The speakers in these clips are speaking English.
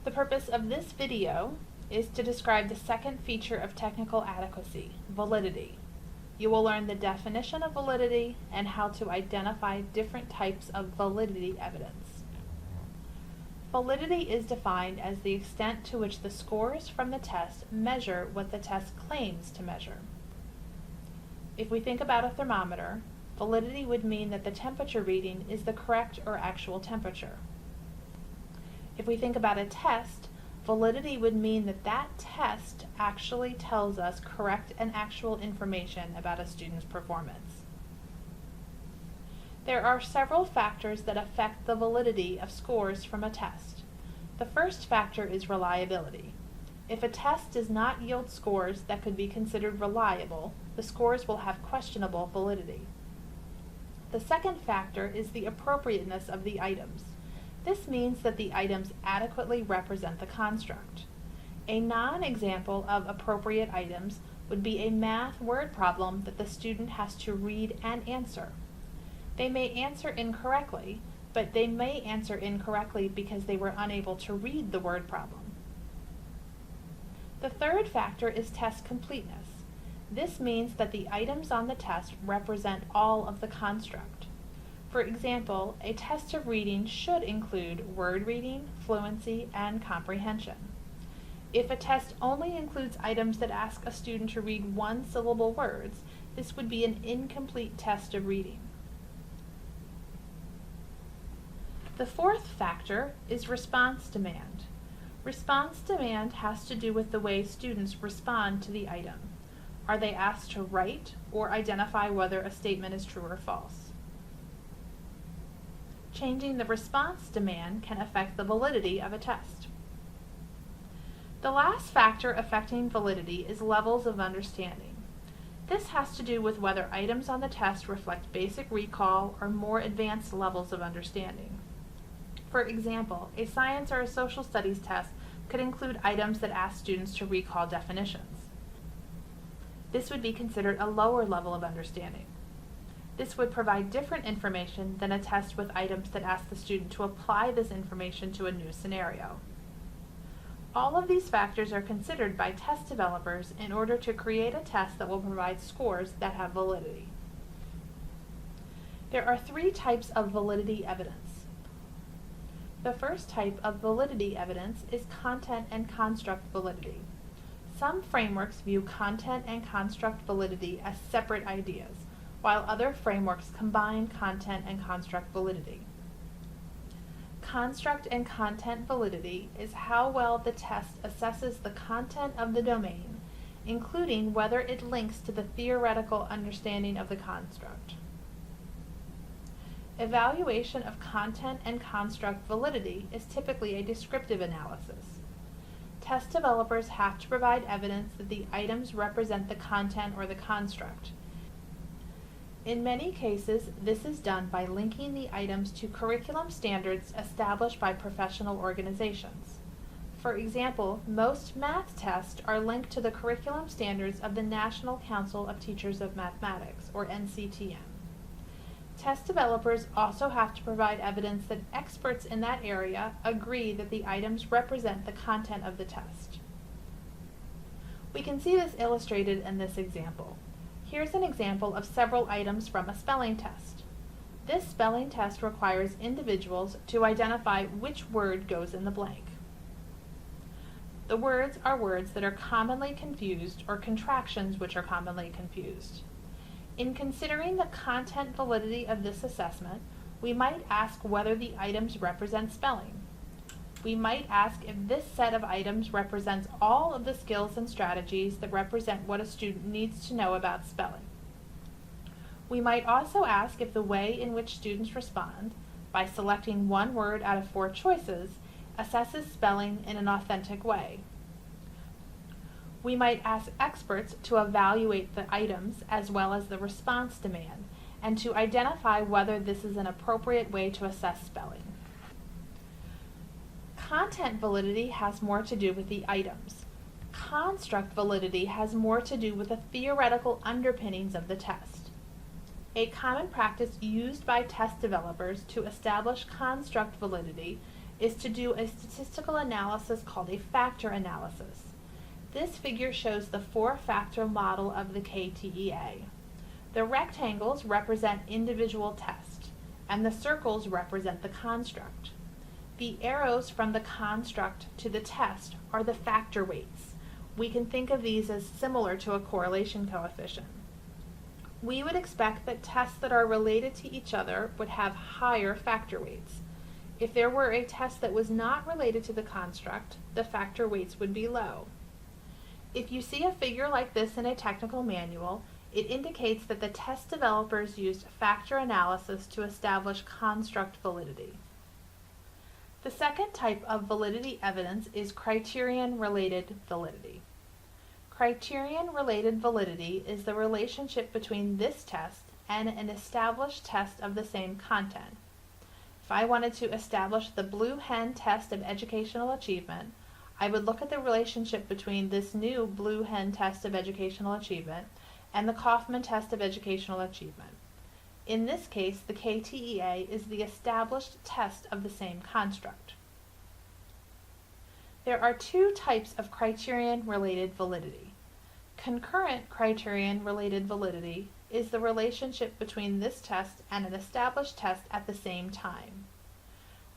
The purpose of this video is to describe the second feature of technical adequacy, validity. You will learn the definition of validity and how to identify different types of validity evidence. Validity is defined as the extent to which the scores from the test measure what the test claims to measure. If we think about a thermometer, validity would mean that the temperature reading is the correct or actual temperature. If we think about a test, validity would mean that that test actually tells us correct and actual information about a student's performance. There are several factors that affect the validity of scores from a test. The first factor is reliability. If a test does not yield scores that could be considered reliable, the scores will have questionable validity. The second factor is the appropriateness of the items. This means that the items adequately represent the construct. A non-example of appropriate items would be a math word problem that the student has to read and answer. They may answer incorrectly, but they may answer incorrectly because they were unable to read the word problem. The third factor is test completeness. This means that the items on the test represent all of the construct. For example, a test of reading should include word reading, fluency, and comprehension. If a test only includes items that ask a student to read one-syllable words, this would be an incomplete test of reading. The fourth factor is response demand. Response demand has to do with the way students respond to the item. Are they asked to write or identify whether a statement is true or false? Changing the response demand can affect the validity of a test. The last factor affecting validity is levels of understanding. This has to do with whether items on the test reflect basic recall or more advanced levels of understanding. For example, a science or a social studies test could include items that ask students to recall definitions. This would be considered a lower level of understanding. This would provide different information than a test with items that ask the student to apply this information to a new scenario. All of these factors are considered by test developers in order to create a test that will provide scores that have validity. There are three types of validity evidence. The first type of validity evidence is content and construct validity. Some frameworks view content and construct validity as separate ideas, while other frameworks combine content and construct validity. Construct and content validity is how well the test assesses the content of the domain, including whether it links to the theoretical understanding of the construct. Evaluation of content and construct validity is typically a descriptive analysis. Test developers have to provide evidence that the items represent the content or the construct. In many cases, this is done by linking the items to curriculum standards established by professional organizations. For example, most math tests are linked to the curriculum standards of the National Council of Teachers of Mathematics, or NCTM. Test developers also have to provide evidence that experts in that area agree that the items represent the content of the test. We can see this illustrated in this example. Here's an example of several items from a spelling test. This spelling test requires individuals to identify which word goes in the blank. The words are words that are commonly confused or contractions which are commonly confused. In considering the content validity of this assessment, we might ask whether the items represent spelling. We might ask if this set of items represents all of the skills and strategies that represent what a student needs to know about spelling. We might also ask if the way in which students respond, by selecting one word out of 4 choices, assesses spelling in an authentic way. We might ask experts to evaluate the items as well as the response demand, and to identify whether this is an appropriate way to assess spelling. Content validity has more to do with the items. Construct validity has more to do with the theoretical underpinnings of the test. A common practice used by test developers to establish construct validity is to do a statistical analysis called a factor analysis. This figure shows the four-factor model of the KTEA. The rectangles represent individual tests, and the circles represent the construct. The arrows from the construct to the test are the factor weights. We can think of these as similar to a correlation coefficient. We would expect that tests that are related to each other would have higher factor weights. If there were a test that was not related to the construct, the factor weights would be low. If you see a figure like this in a technical manual, it indicates that the test developers used factor analysis to establish construct validity. The second type of validity evidence is criterion-related validity. Criterion-related validity is the relationship between this test and an established test of the same content. If I wanted to establish the Blue Hen test of educational achievement, I would look at the relationship between this new Blue Hen test of educational achievement and the Kaufman test of educational achievement. In this case, the KTEA is the established test of the same construct. There are two types of criterion-related validity. Concurrent criterion-related validity is the relationship between this test and an established test at the same time.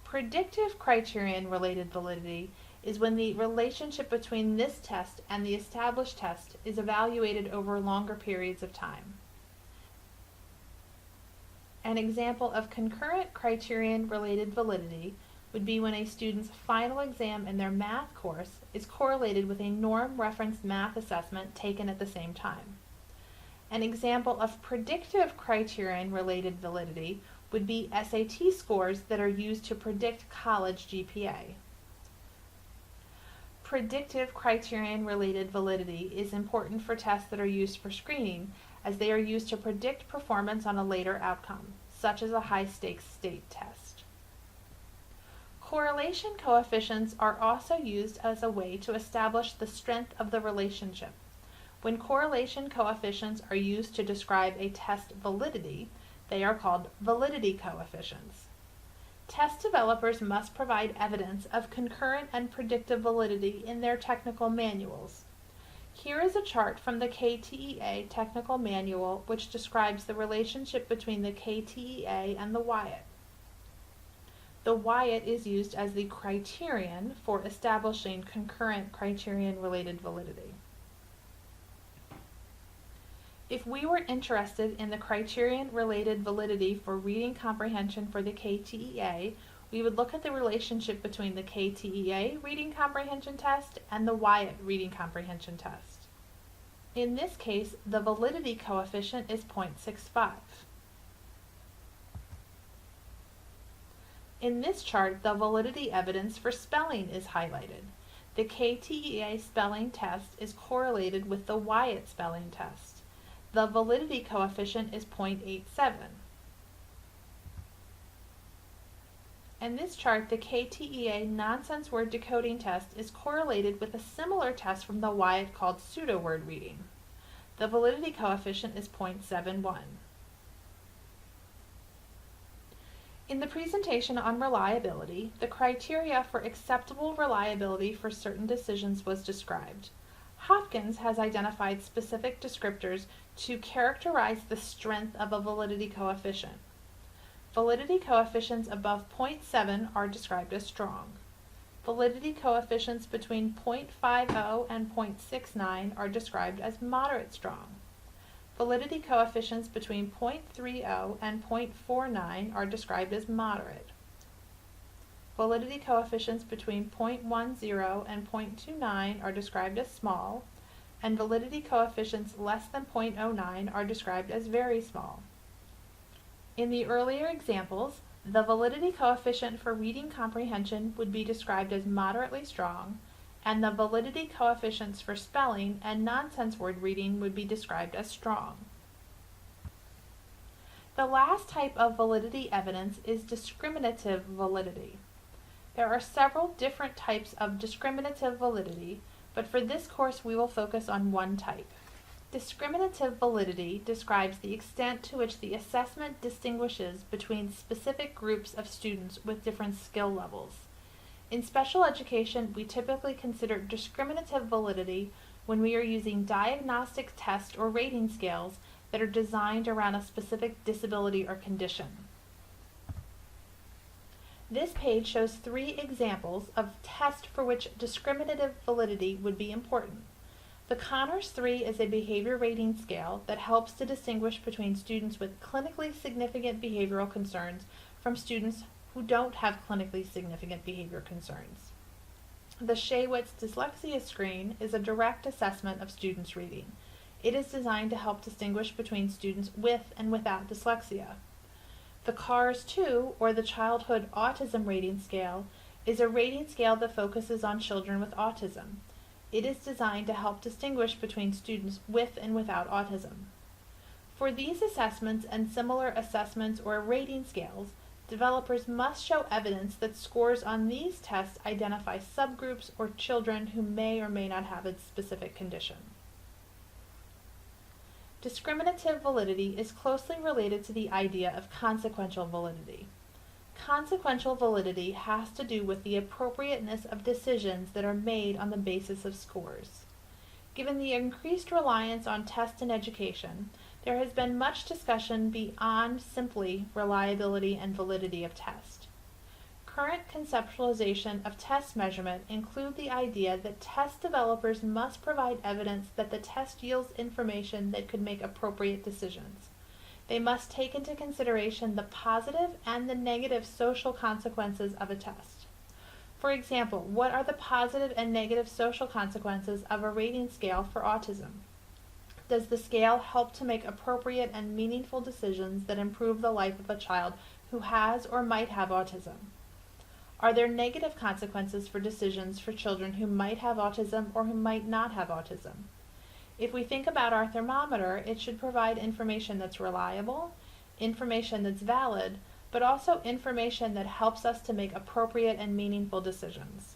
Predictive criterion-related validity is when the relationship between this test and the established test is evaluated over longer periods of time. An example of concurrent criterion-related validity would be when a student's final exam in their math course is correlated with a norm-referenced math assessment taken at the same time. An example of predictive criterion-related validity would be SAT scores that are used to predict college GPA. Predictive criterion-related validity is important for tests that are used for screening, as they are used to predict performance on a later outcome, such as a high-stakes state test. Correlation coefficients are also used as a way to establish the strength of the relationship. When correlation coefficients are used to describe a test validity, they are called validity coefficients. Test developers must provide evidence of concurrent and predictive validity in their technical manuals. Here is a chart from the KTEA technical manual which describes the relationship between the KTEA and the Wyatt. The Wyatt is used as the criterion for establishing concurrent criterion-related validity. If we were interested in the criterion-related validity for reading comprehension for the KTEA, we would look at the relationship between the KTEA reading comprehension test and the Wyatt reading comprehension test. In this case, the validity coefficient is 0.65. In this chart, the validity evidence for spelling is highlighted. The KTEA spelling test is correlated with the Wyatt spelling test. The validity coefficient is 0.87. In this chart, the KTEA nonsense word decoding test is correlated with a similar test from the Wyatt called pseudo-word reading. The validity coefficient is 0.71. In the presentation on reliability, the criteria for acceptable reliability for certain decisions was described. Hopkins has identified specific descriptors to characterize the strength of a validity coefficient. Validity coefficients above 0.7 are described as strong. Validity coefficients between 0.50 and 0.69 are described as moderate strong. Validity coefficients between 0.30 and 0.49 are described as moderate. Validity coefficients between 0.10 and 0.29 are described as small, and validity coefficients less than 0.09 are described as very small. In the earlier examples, the validity coefficient for reading comprehension would be described as moderately strong, and the validity coefficients for spelling and nonsense word reading would be described as strong. The last type of validity evidence is discriminative validity. There are several different types of discriminative validity, but for this course we will focus on one type. Discriminative validity describes the extent to which the assessment distinguishes between specific groups of students with different skill levels. In special education, we typically consider discriminative validity when we are using diagnostic test or rating scales that are designed around a specific disability or condition. This page shows 3 examples of tests for which discriminative validity would be important. The Connors 3 is a behavior rating scale that helps to distinguish between students with clinically significant behavioral concerns from students who don't have clinically significant behavior concerns. The Shaywitz Dyslexia Screen is a direct assessment of students' reading. It is designed to help distinguish between students with and without dyslexia. The CARS 2, or the Childhood Autism Rating Scale, is a rating scale that focuses on children with autism. It is designed to help distinguish between students with and without autism. For these assessments and similar assessments or rating scales, developers must show evidence that scores on these tests identify subgroups or children who may or may not have a specific condition. Discriminative validity is closely related to the idea of consequential validity. Consequential validity has to do with the appropriateness of decisions that are made on the basis of scores. Given the increased reliance on tests in education, there has been much discussion beyond simply reliability and validity of test. Current conceptualization of test measurement include the idea that test developers must provide evidence that the test yields information that could make appropriate decisions. They must take into consideration the positive and the negative social consequences of a test. For example, what are the positive and negative social consequences of a rating scale for autism? Does the scale help to make appropriate and meaningful decisions that improve the life of a child who has or might have autism? Are there negative consequences for decisions for children who might have autism or who might not have autism? If we think about our thermometer, it should provide information that's reliable, information that's valid, but also information that helps us to make appropriate and meaningful decisions.